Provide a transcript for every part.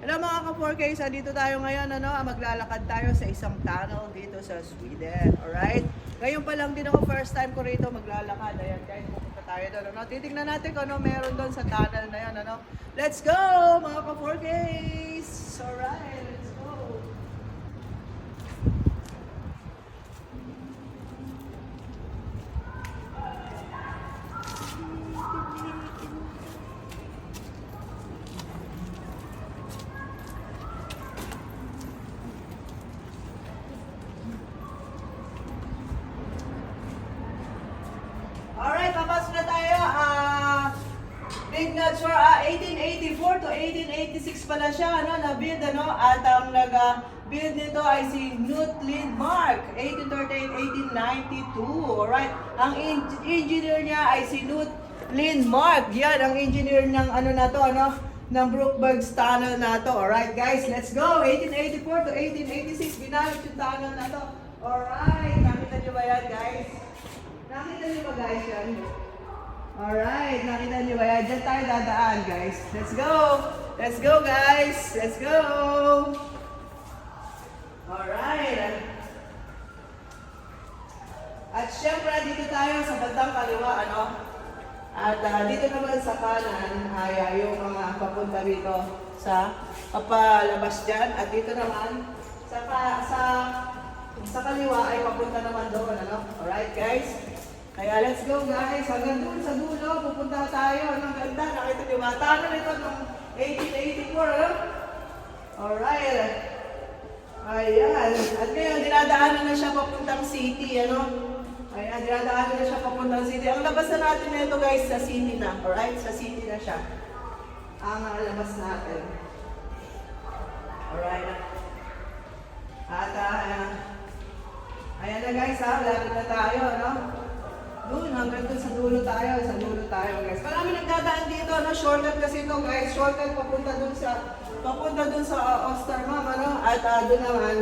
Hello mga ka-4K, dito tayo ngayon, maglalakad tayo sa isang tunnel dito sa Sweden. Alright? Ngayon pa lang din ako, first time ko rito maglalakad. Ayan guys, pupunta tayo doon. Titignan natin kung ano meron doon sa tunnel na yan. Let's go mga ka-4K! Alright, let's go! Alright, papasok na tayo. Big nuts for 1884 to 1886 pala siya, na-build, at ang nag-build nito ay si Knut Lindmark, 1838-1892. Alright, ang engineer niya ay si Knut Lindmark. Yan, ang engineer ng ng Brookberg's tunnel na to. Alright guys, let's go! 1884 to 1886, ginamit yung tunnel na to. Alright, nakita nyo ba yan guys? Nakita niyo ba guys yan? Alright, nakita niyo ba yan? Diyan tayo dadaan guys. Let's go! Let's go guys! Let's go! Alright. At syempre, dito tayo sa bandang kaliwa, At dito naman sa kanan ay yung mga papunta dito sa papalabas dyan. At dito naman sa kaliwa ay papunta naman doon, Alright guys? Kaya let's go guys, hanggang doon sa dulo, pupunta tayo. Ang ganda, nakita niyo ba? Tunnel ito noong 1884, Alright. Ayan. At ngayon, dinadaanan na siya papuntang city, Ayan, dinadaanan na siya papuntang city. Ang labas na natin na ito guys, sa city na. Alright, sa city na siya. Ang labas natin. Alright. At ayan na guys, lapit na tayo, Doon, hanggang doon sa dulo tayo guys. Marami nagdadaan dito, shortcut kasi ito guys, shortcut papunta doon sa Ostermam, At doon naman,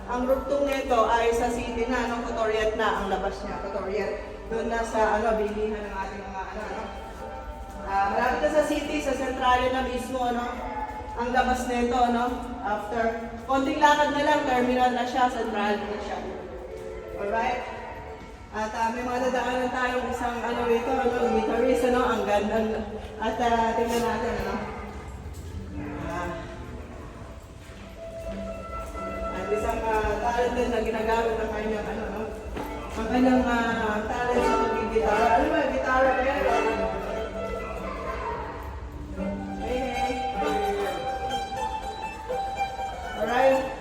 ang rugtong nito ay sa city na, Cotoriet na ang labas niya, Cotoriet. Doon na sa bilihan ng ating mga malapit na sa city, sa sentrale na mismo, ang labas nito, After konting lakad na lang, terminal na siya, central na siya. Alright? At may mga dadaanan tayong isang rito, guitarist, ang ganda. At tingnan natin, at isang talent din na ginagamit ng kanyang, ang kanyang talent sa pag-gitara. Ano ba, gitara ba yan? Hey. Alright?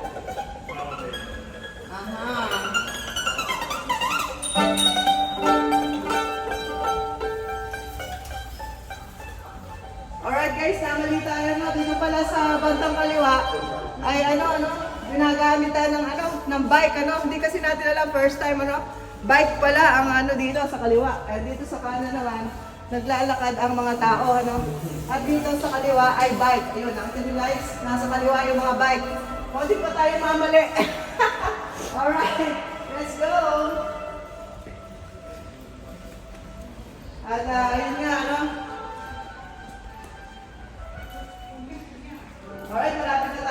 Alright guys, namali tayo dito pala sa bandang kaliwa ay ginagamit tayo ng bike, hindi kasi natin alam, first time, bike pala ang dito sa kaliwa. Dito sa kanan naman, naglalakad ang mga tao, At dito sa kaliwa ay bike. Ayun, nakita nyo guys, nasa kaliwa yung mga bike. Hindi pa tayo mamali. Alright, let's go! At ayun nga, Alright, malapit na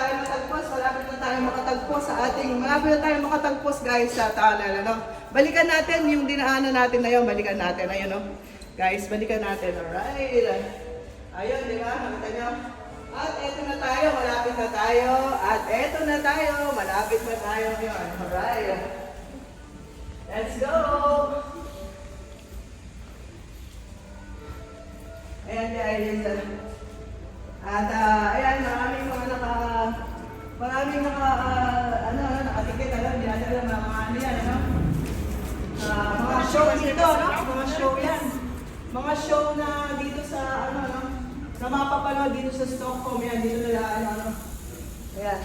tayo makatagpos guys sa tunnel, Balikan natin yung dinaanan natin na yun, Guys, balikan natin, alright. Ayun, di ba? Nakita nyo? At eto na tayo, malapit na tayo. Yun. Alright. Let's go! Ayan guys. At ayan, maraming nakatikit, hindi natin alam mga yan, mga show dito, mga show yan. Mga show na dito sa, na mapapanood dito sa Stockholm, yan, dito nila, ayan.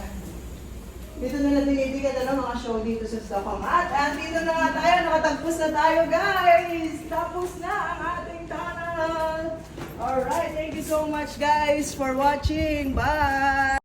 Dito nila tinitigan, mga show dito sa Stockholm. At dito na nga tayo, nakatagpos na tayo guys! Tapos na ang ating tunnel! Alright, thank you so much guys for watching. Bye!